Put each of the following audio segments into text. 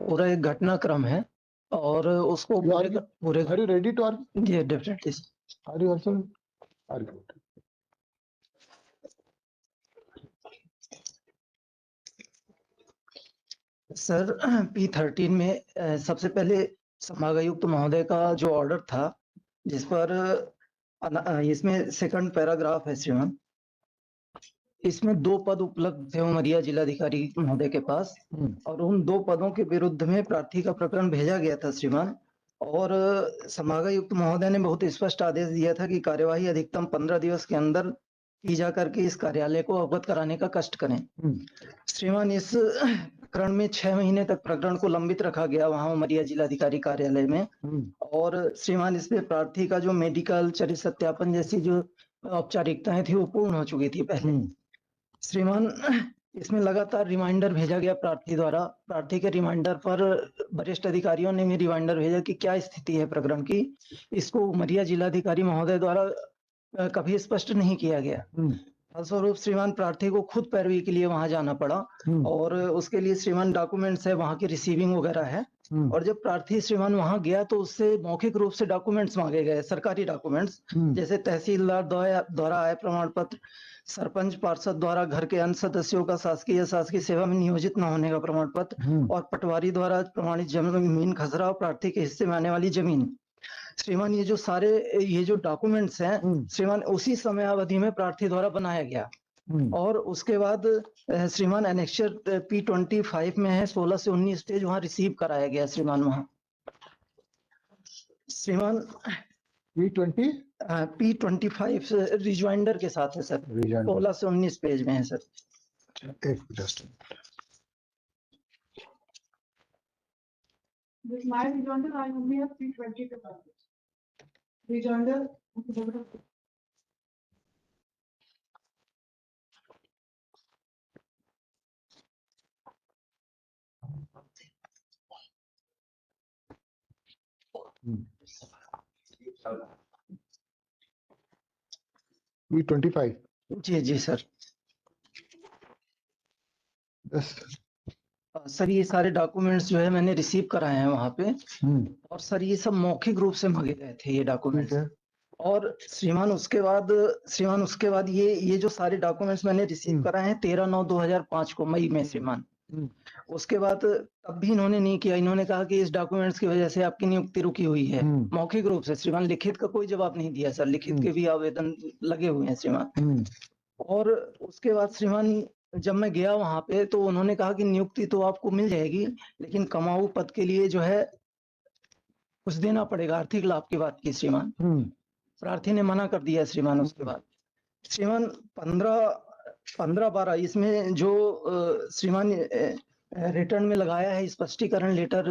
पूरा एक घटनाक्रम है और उसको पूरे Are you ready to argue? ये definitely Are you also argue? Sir P13 में सबसे पहले समागायुक्त महोदय का जो ऑर्डर था जिस पर इसमें सेकंड पैराग्राफ है श्रीमान, इसमें 2 पद उपलब्ध थे उमरिया जिलाधिकारी महोदय के पास और उन 2 पदों के विरुद्ध में प्रार्थी का प्रकरण भेजा गया था श्रीमान। और समागायुक्त महोदय ने बहुत स्पष्ट आदेश दिया था कि कार्यवाही अधिकतम 15 दिवस के अंदर की जा करके इस कार्यालय को अवगत कराने का कष्ट करें। श्रीमान, इस प्रकरण में 6 महीने तक प्रकरण को लंबित रखा गया वहां उमरिया जिलाधिकारी कार्यालय में। और श्रीमान, इसमें प्रार्थी का जो मेडिकल, चरित्र सत्यापन जैसी जो औपचारिकताएं थी वो पूर्ण हो चुकी थी पहले। श्रीमान, इसमें लगातार रिमाइंडर भेजा गया प्रार्थी द्वारा। प्रार्थी के रिमाइंडर पर वरिष्ठ अधिकारियों ने भी रिमाइंडर भेजा कि क्या स्थिति है प्रकरण की। इसको उमरिया जिलाधिकारी महोदय द्वारा कभी स्पष्ट नहीं किया गया। फलस्वरूप श्रीमान, प्रार्थी को खुद पैरवी के लिए वहां जाना पड़ा और उसके लिए श्रीमान डॉक्यूमेंट्स है, वहां की रिसीविंग वगैरह है। और जब प्रार्थी श्रीमान वहां गया तो उससे मौखिक रूप से डॉक्यूमेंट्स मांगे गए, सरकारी डॉक्यूमेंट्स, जैसे तहसीलदार द्वारा आय प्रमाण पत्र, सरपंच पार्षद द्वारा घर के अन्य सदस्यों का शासकीय सेवा में नियोजित न होने का प्रमाण पत्र और पटवारी द्वारा प्रमाणित जमीन खसरा और प्रार्थी के हिस्से में आने वाली जमीन। श्रीमान, ये जो डॉक्यूमेंट्स हैं श्रीमान, उसी समय अवधि में प्रार्थी द्वारा बनाया गया। और उसके बाद श्रीमान एनेक्चर P25 में है 16 से 19 पेज वहां रिसीव कराया गया श्रीमान। वहां श्रीमान P25 रिज्वाइंडर के साथ है सर, 16 से 19 पेज में है sir. With my rejoinder, I only have P20 to cover. Rejoinder. P25. जी सर। Yes. सर, ये सारे डॉक्यूमेंट्स जो है मैंने रिसीव कराए हैं वहां पे। और सर ये सब मौखिक रूप से मांगे गए थे ये डॉक्यूमेंट्स। और श्रीमान उसके बाद ये जो सारे डॉक्यूमेंट्स मैंने रिसीव कराए हैं 13/9/2005 को मई में श्रीमान। उसके बाद तब भी इन्होंने नहीं किया। इन्होंने कहा कि इस डॉक्यूमेंट्स की वजह से आपकी नियुक्ति रुकी हुई है, मौखिक रूप से श्रीमान। लिखित का कोई जवाब नहीं दिया सर, लिखित के भी आवेदन लगे हुए हैं श्रीमान। और उसके बाद श्रीमान जब मैं गया वहां पे तो उन्होंने कहा कि नियुक्ति तो आपको मिल जाएगी लेकिन कमाऊ पद के लिए जो है कुछ देना पड़ेगा, आर्थिक लाभ की बात की श्रीमान। प्रार्थी ने मना कर दिया श्रीमान। उसके बाद श्रीमान 15/12 इसमें जो श्रीमान रिटर्न में लगाया है स्पष्टीकरण लेटर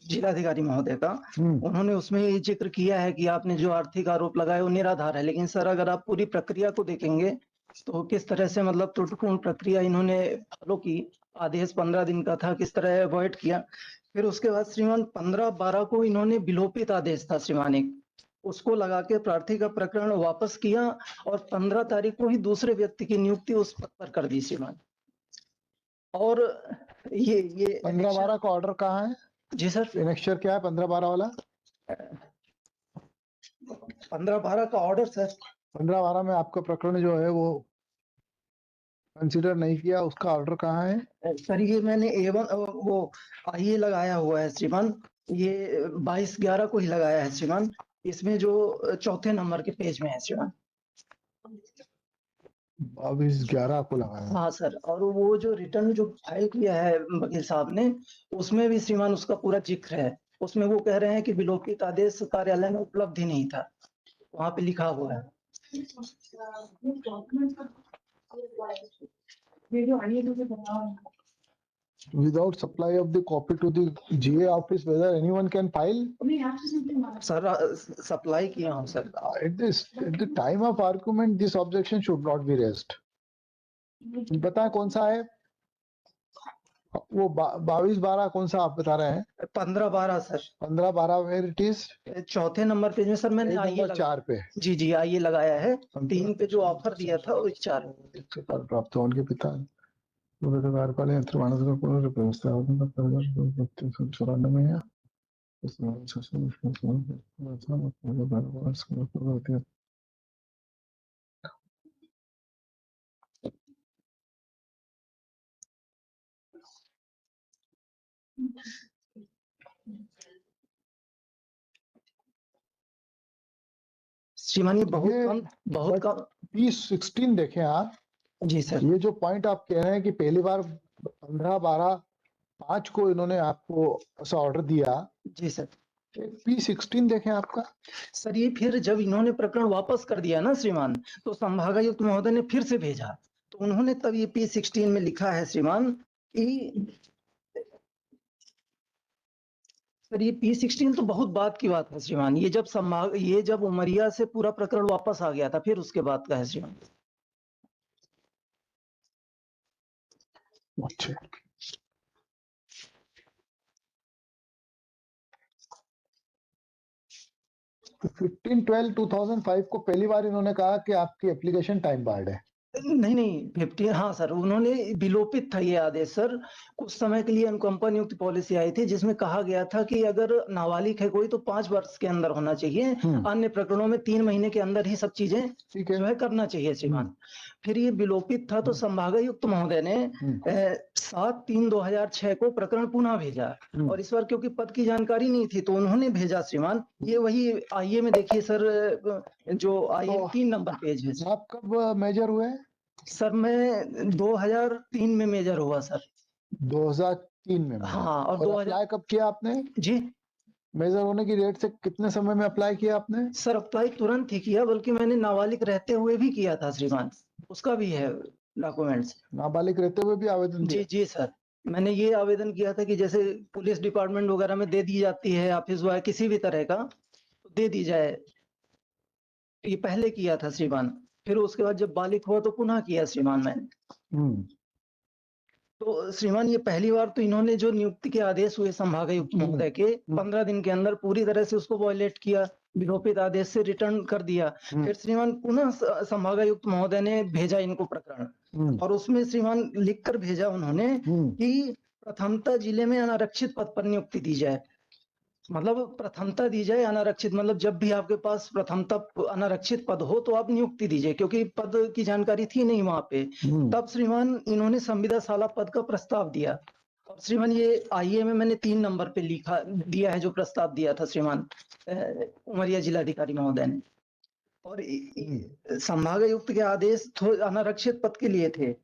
जिलाधिकारी महोदय का, उन्होंने उसमें ये जिक्र किया है कि आपने जो आर्थिक आरोप लगाए वो निराधार है। लेकिन सर अगर आप पूरी प्रक्रिया को देखेंगे तो किस तरह से मतलब त्रुटिपूर्ण प्रक्रिया इन्होंने फॉलो की। आदेश 15 दिन का था, किस तरह अवॉइड किया। फिर उसके बाद श्रीमान 15/12 को इन्होंने विलोपित आदेश था श्रीमान एक, उसको लगा के प्रार्थी का प्रकरण वापस किया और 15 तारीख को ही दूसरे व्यक्ति की नियुक्ति उस पद पर कर दी श्रीमान। और ये 15/12 का ऑर्डर कहाँ है? जी सर, एनेक्चर क्या है 15/12 वाला? 15/12 का ऑर्डर सर। 15/12 में आपका प्रकरण जो है वो कंसीडर नहीं किया, उसका ऑर्डर कहाँ है? सर ये मैंने वो ये लगाया हुआ है श्रीमान, ये 22/11 को ही लगाया है श्रीमान। इसमें जो चौथे नंबर के पेज में है श्रीमान। 22/11 को लगाया। हाँ सर, और वो जो रिटर्न जो फाइल किया है वकील साहब ने उसमें भी श्रीमान उसका पूरा जिक्र है। उसमें वो कह रहे हैं कि विलोपित आदेश कार्यालय में उपलब्ध ही नहीं था, वहां पे लिखा हुआ है। Without supply of the copy to the GA office, whether anyone can file? Sir supply किया हूँ sir. At the time of argument, this objection should not be raised. बताएं कौन सा है वो? 22/12 कौन सा आप बता रहे हैं? 15/12 सर। 15/12 where it is? चौथे नंबर पेज में सर मैंने आइए 4 पे। जी आइए लगाया है। 3 पे जो ऑफर दिया था वो 4 प्राप्त होने के पिता कार्यपाल यंत्र मानस का पुनर्व्यवस्था आवेदन का परिणाम 94 में है। श्रीमान ये बहुत ये बहुत कम। P16 देखें आप, जी सर। ये जो पॉइंट आप कह रहे हैं कि पहली बार 15/12/5 को इन्होंने आपको ऐसा ऑर्डर दिया। जी सर। P16 देखें आपका। सर ये फिर जब इन्होंने प्रकरण वापस कर दिया ना श्रीमान, तो संभागायुक्त महोदय ने फिर से भेजा, तो उन्होंने तब ये P16 में लिखा है श्रीमान कि सर ये P16 तो बहुत बाद की बात है श्रीमान, ये जब उमरिया से पूरा प्रकरण वापस आ गया था, फिर उसके बाद का है श्रीमान। अच्छा, तो 15/12/2005 को पहली बार इन्होंने कहा कि आपकी एप्लीकेशन टाइम बार्ड है। नहीं 15, हाँ सर, उन्होंने विलोपित था ये आदेश सर। कुछ समय के लिए अनुकंपा नियुक्त पॉलिसी आई थी जिसमें कहा गया था कि अगर नाबालिग है कोई तो 5 वर्ष के अंदर होना चाहिए, अन्य प्रकरणों में 3 महीने के अंदर ही सब चीजें ठीक है। जो है करना चाहिए श्रीमान। फिर ये विलोपित था तो संभागायुक्त महोदय ने 7/3/2006 को प्रकरण पुनः भेजा, और इस बार क्योंकि पद की जानकारी नहीं थी तो उन्होंने भेजा श्रीमान। ये वही आइए में देखिए सर, जो आइए 3 नंबर पेज है। आप कब मेजर हुए? सर मैं 2003 में मेजर हुआ सर। 2003 में मेजर। हाँ, और 2000 अप्लाई कब किया आपने? जी मेजर होने की डेट से कितने समय में अप्लाई किया आपने? सर, अप्लाई तुरंत ही किया, बल्कि मैंने नाबालिग रहते हुए भी किया था श्रीमान, उसका भी है डॉक्यूमेंट्स। नाबालिग रहते हुए भी आवेदन दिया? जी सर, मैंने ये आवेदन किया था कि जैसे पुलिस डिपार्टमेंट वगैरह में दे दी जाती है, ऑफिस बॉय किसी भी तरह का, तो दे दी जाए। ये पहले किया था श्रीमान, फिर उसके बाद जब बालिग हुआ तो पुनः किया श्रीमान मैंने। तो श्रीमान ये पहली बार तो इन्होंने जो नियुक्ति के आदेश हुए संभागायुक्त महोदय के 15 दिन के अंदर पूरी तरह से उसको वॉयलेट किया, विलोपित आदेश से रिटर्न कर दिया। फिर श्रीमान पुनः संभागायुक्त महोदय ने भेजा इनको प्रकरण, और उसमें श्रीमान लिख कर भेजा उन्होंने कि प्रथमतः जिले में अनारक्षित पद पर नियुक्ति दी जाए। मतलब प्रथमता दी जाए अनारक्षित, मतलब जब भी आपके पास प्रथमता अनारक्षित पद हो तो आप नियुक्ति दीजिए, क्योंकि पद की जानकारी थी नहीं वहां पे। तब श्रीमान इन्होंने संविदा साला पद का प्रस्ताव दिया, और श्रीमान ये आईए में मैंने 3 नंबर पे लिखा दिया है जो प्रस्ताव दिया था श्रीमान उमरिया जिलाधिकारी महोदय ने। और संभागायुक्त के आदेश अनारक्षित पद के लिए थे,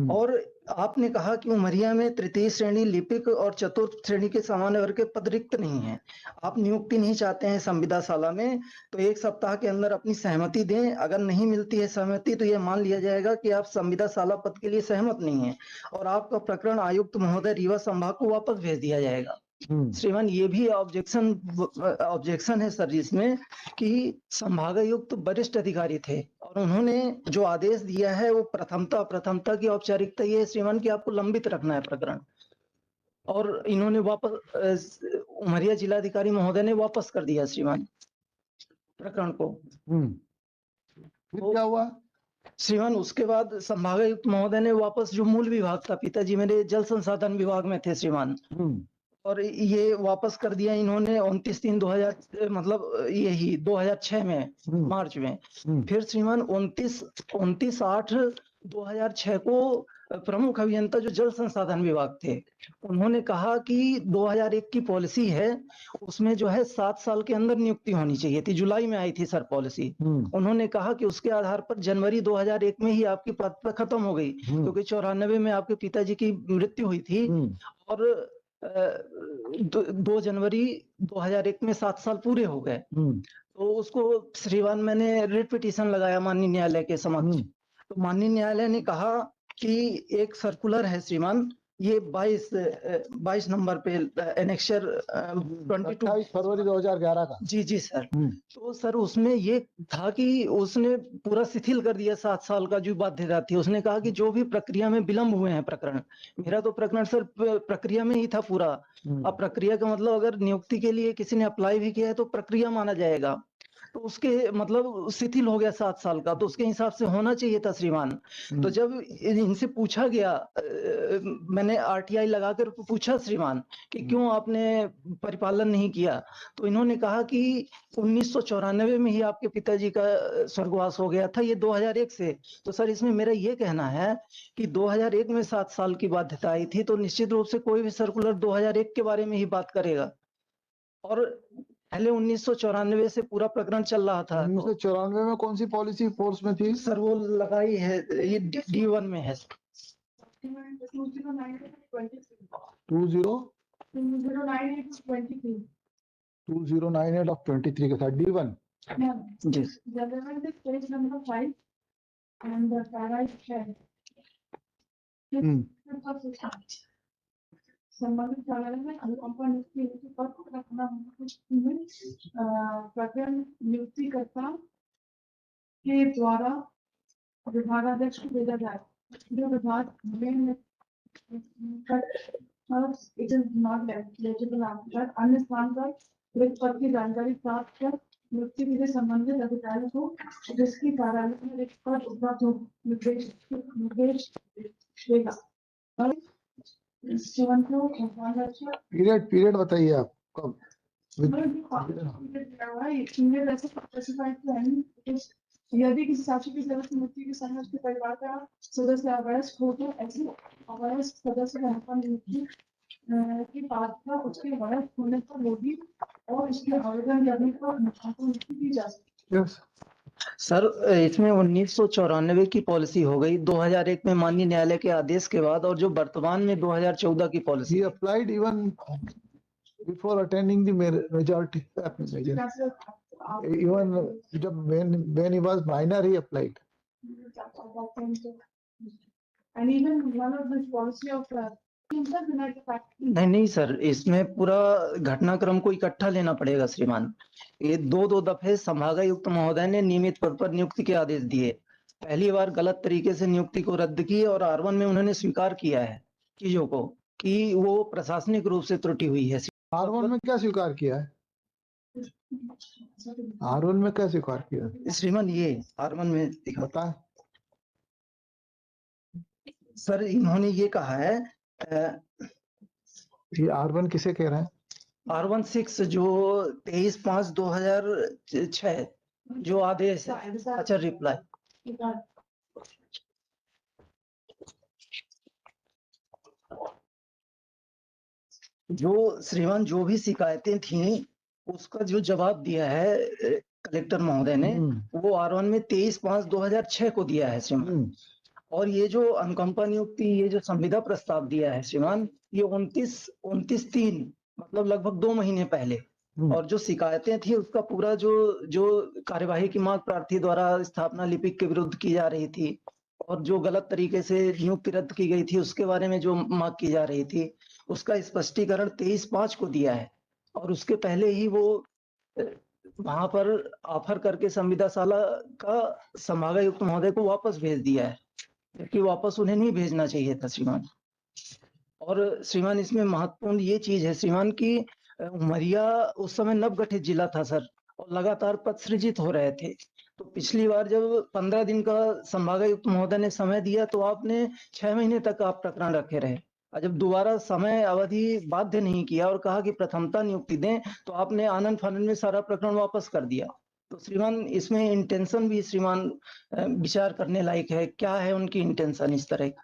और आपने कहा कि उमरिया में तृतीय श्रेणी लिपिक और चतुर्थ श्रेणी के सामान्य वर्ग के पद रिक्त नहीं है, आप नियुक्ति नहीं चाहते हैं संविदा साला में, तो 1 सप्ताह के अंदर अपनी सहमति दें। अगर नहीं मिलती है सहमति तो यह मान लिया जाएगा कि आप संविदा साला पद के लिए सहमत नहीं है, और आपका प्रकरण आयुक्त महोदय रीवा संभाग को वापस भेज दिया जाएगा। श्रीमान ये भी ऑब्जेक्शन है सर इसमें कि संभागायुक्त वरिष्ठ अधिकारी थे, और उन्होंने जो आदेश दिया है वो प्रथमता की औपचारिकता ये है श्रीमान कि आपको लंबित रखना है प्रकरण, और इन्होंने वापस उमरिया जिलाधिकारी महोदय ने वापस कर दिया श्रीमान प्रकरण को। फिर क्या हुआ श्रीमान? उसके बाद संभागायुक्त महोदय ने वापस, जो मूल विभाग था, पिताजी मेरे जल संसाधन विभाग में थे श्रीमान, और ये वापस कर दिया इन्होंने 29/3/2000 मतलब यही 2006 में मार्च में। फिर श्रीमान 29/8/2006 को प्रमुख अभियंता जो जल संसाधन विभाग थे, उन्होंने कहा कि 2001 की पॉलिसी है, उसमें जो है 7 साल के अंदर नियुक्ति होनी चाहिए थी। जुलाई में आई थी सर पॉलिसी। उन्होंने कहा कि उसके आधार पर जनवरी 2001 में ही आपकी पद खत्म हो गई, क्योंकि 94 में आपके पिताजी की मृत्यु हुई थी, और 2 जनवरी 2001 में 7 साल पूरे हो गए। तो उसको श्रीमान मैंने रिट पिटीशन लगाया माननीय न्यायालय के समक्ष। तो माननीय न्यायालय ने कहा कि एक सर्कुलर है श्रीमान, ये 22 नंबर पे एनेक्सर 28 फरवरी 2011 का। जी सर। तो सर उसमें ये था कि उसने पूरा शिथिल कर दिया 7 साल का जो बाध्यता थी। उसने कहा कि जो भी प्रक्रिया में विलंब हुए हैं प्रकरण, मेरा तो प्रकरण सर प्रक्रिया में ही था पूरा। अब प्रक्रिया का मतलब अगर नियुक्ति के लिए किसी ने अप्लाई भी किया है तो प्रक्रिया माना जाएगा। तो उसके मतलब शिथिल हो गया 7 साल का, तो उसके हिसाब से होना चाहिए था श्रीमान। तो जब इनसे पूछा गया, मैंने आरटीआई लगाकर पूछा श्रीमान कि क्यों आपने परिपालन नहीं किया, तो इन्होंने कहा कि 1994 में ही आपके पिताजी का स्वर्गवास हो गया था, ये 2001 से। तो सर इसमें मेरा ये कहना है कि 2001 में 7 साल की बाध्यता आई थी, तो निश्चित रूप से कोई भी सर्कुलर 2001 के बारे में ही बात करेगा। और पहले 1994 से पूरा प्रकरण चल रहा था। 1994 में कौन सी पॉलिसी फोर्स में थी? सर वो लगाई है, ये D1 में है। 2098 of 23 के साथ D1। Ji Page number 5 and the paragraph 10. संबंधित कार्यालय में अनुकंपा नियुक्ति हेतु पद रखना प्रकरण नियुक्तिकर्ता के द्वारा विभागाध्यक्ष को भेजा जाए, जो विभाग में it is not legible after अन्य स्थान पर रिक्त पद की जानकारी प्राप्त कर नियुक्ति के लिए संबंधित अधिकारी को जिसकी कार्यालय में रिक्त पद उपलब्ध हो निर्देश देगा। पीरियड बताइए आप कब? यदि किसी साक्षी की सदस्य मृत्यु के समय उसके परिवार का सदस्य अवयस्क हो तो ऐसे अवयस्क सदस्य को नियुक्ति की पात्रता उसके वयस्क होने पर होगी और इसके आवेदन करने पर नियुक्ति की जा सकती है। सर इसमें 1994 की पॉलिसी हो गई 2001 में माननीय न्यायालय के आदेश के बाद, और जो वर्तमान में 2014 की policy He applied even before attending the majority even जब when he was minor he applied and even one of this policy of नहीं सर, इसमें पूरा घटनाक्रम को इकट्ठा लेना पड़ेगा श्रीमान। ये दो दफे संभागायुक्त महोदय ने नियमित पद पर नियुक्ति के आदेश दिए। पहली बार गलत तरीके से नियुक्ति को रद्द की और R1 में उन्होंने स्वीकार किया है चीजों को कि वो प्रशासनिक रूप से त्रुटि हुई है। R1 में क्या स्वीकार किया है? R1 में क्या स्वीकार किया है? श्रीमान ये R1 में बताएं। सर इन्होंने ये कहा है, ये R1 किसे कह रहे हैं? R16 जो 23/5/2006 जो आदेश है। अच्छा रिप्लाई जो श्रीमान जो भी शिकायतें थी उसका जो जवाब दिया है कलेक्टर महोदय ने, वो R1 में 23/5/2006 को दिया है श्रीमान। और ये जो अनुकंपा नियुक्ति, ये जो संविदा प्रस्ताव दिया है श्रीमान, ये 29/3 मतलब लगभग 2 महीने पहले। और जो शिकायतें थी उसका पूरा जो कार्यवाही की मांग प्रार्थी द्वारा स्थापना लिपिक के विरुद्ध की जा रही थी और जो गलत तरीके से नियुक्ति रद्द की गई थी उसके बारे में जो मांग की जा रही थी, उसका स्पष्टीकरण 23/5 को दिया है। और उसके पहले ही वो वहां पर ऑफर करके संविदाशाला का संभागायुक्त महोदय को वापस भेज दिया है, जबकि वापस उन्हें नहीं भेजना चाहिए था श्रीमान। और श्रीमान इसमें महत्वपूर्ण ये चीज है श्रीमान की उमरिया उस समय नवगठित जिला था सर, और लगातार पद सृजित हो रहे थे। तो पिछली बार जब 15 दिन का संभागायुक्त महोदय ने समय दिया तो आपने 6 महीने तक आप प्रकरण रखे रहे, और जब दोबारा समय अवधि बाध्य नहीं किया और कहा कि प्रथमता नियुक्ति दें, तो आपने आनंद फानंद में सारा प्रकरण वापस कर दिया। तो श्रीमान इसमें इंटेंशन भी श्रीमान विचार करने लायक है, क्या है उनकी इंटेंशन इस तरह का।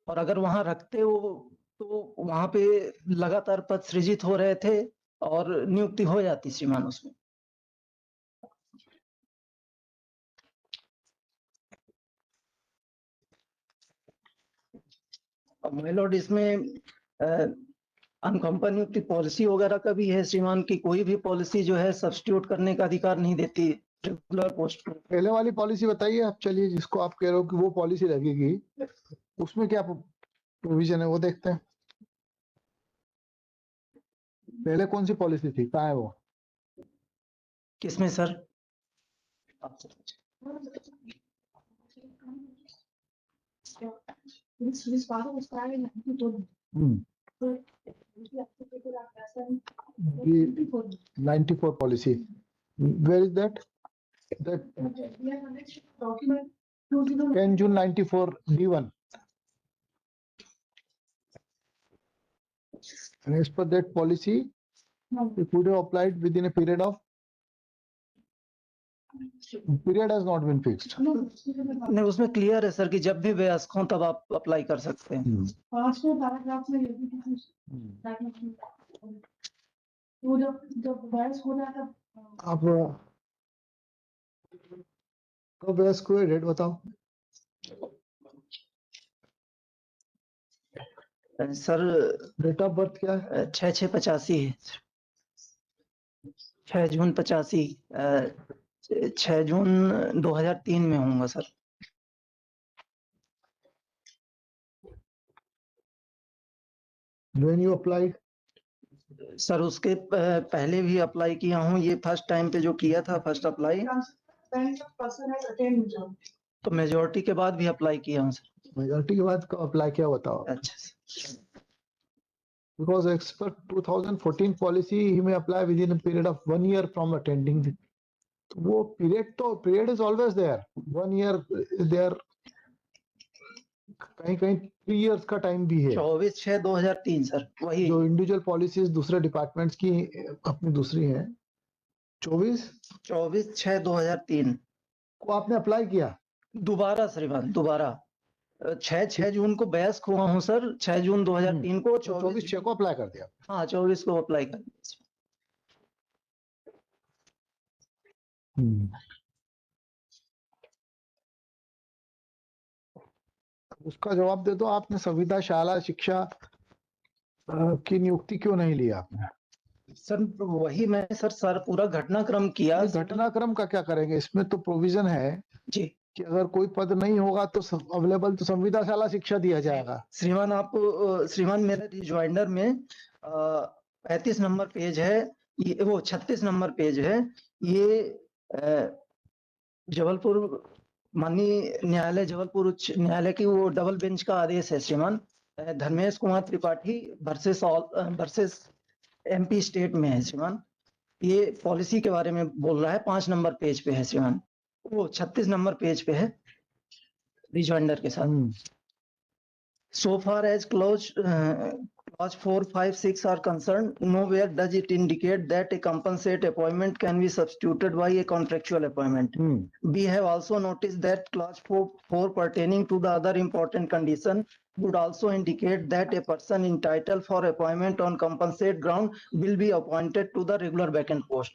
और अगर वहां रखते हो तो वहां पे लगातार पद सृजित हो रहे थे और नियुक्ति हो जाती श्रीमान उसमें। माय लॉर्ड इसमें अनुकंपा नियुक्ति पॉलिसी वगैरह का भी है श्रीमान की कोई भी पॉलिसी जो है सब्स्टिट्यूट करने का अधिकार नहीं देती रेगुलर पोस्ट को। पहले वाली पॉलिसी बताइए आप, चलिए जिसको आप कह रहे हो कि वो पॉलिसी लगेगी, उसमें क्या प्रोविजन है वो देखते हैं। पहले कौन सी पॉलिसी थी, कहाँ है वो? किसमें sir? This father was carrying ये 94 policy. Where is that? That We have a next document 20. 10 June 94 D1. And as per that policy, No. it would have applied within a period of. Period has not been fixed. No. नहीं, उसमें clear है sir कि जब भी वयस्क हों तब आप अप्लाई कर सकते हैं। पांचवें पैराग्राफ में यदि किसी तो जब वयस्क हो जाता आप कब वयस्क हुए, डेट बताओ। सर डेट ऑफ बर्थ क्या है? 6/6/85 है, 6 जून 85, 6 जून 2003 में होऊंगा sir. When you applied? Sir उसके पहले भी अप्लाई किया हूँ, ये फर्स्ट टाइम पे जो किया था first apply, person has attend job तो मेजोरिटी के बाद भी अप्लाई किया हूँ सर। मेजॉरिटी के बाद अप्लाई किया बताओ। अच्छा sir. Because as per 2014 policy, he may apply within a period of 1 year from attending. वो period is always there. 1 year there. कहीं 3 years का टाइम भी है। 24/6/2003 सर, वही जो इंडिविजुअल पॉलिसीज दूसरे डिपार्टमेंट्स की अपनी दूसरी है। 24/6/2003 को आपने अप्लाई किया दोबारा श्रीमान, दोबारा 6 जून को वयस्क हुआ हूँ सर, 6 जून 2003 को 24/6 को अप्लाई कर दिया। हाँ 24 को अप्लाई कर दिया। उसका जवाब दे दो, आपने संविदा शाला शिक्षा की नियुक्ति क्यों नहीं लिया आपने? सर वही मैं सर पूरा घटनाक्रम किया। घटनाक्रम का क्या करेंगे? इसमें तो प्रोविजन है जी कि अगर कोई पद नहीं होगा तो अवेलेबल तो संविदा शाला शिक्षा दिया जाएगा। श्रीमान आप श्रीमान मेरे रिजॉइंडर में 35 नंबर पेज है, ये वो 36 नंबर पेज है, ये जबलपुर माननीय न्यायालय जबलपुर उच्च न्यायालय की वो डबल बेंच का आदेश है श्रीमान, Dharmesh Kumar Tripathi versus MP state में है श्रीमान। ये पॉलिसी के बारे में बोल रहा है, 5 नंबर पेज पे है श्रीमान, वो 36 नंबर पेज पे है रिजॉइंडर के साथ। So far as clause 4, 5, 6 are concerned, nowhere does it indicate that a compensate appointment can be substituted by a contractual appointment. We have also noticed that clause 4 pertaining to the other important condition would also indicate that a person entitled for appointment on compensate ground will be appointed to the regular vacant post.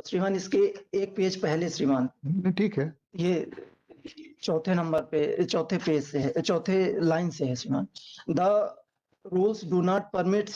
श्रीमान इसके एक page पहले श्रीमान, ठीक है, ये चौथे number पे चौथे पेज से है, चौथे लाइन से है श्रीमान। The rules do not permit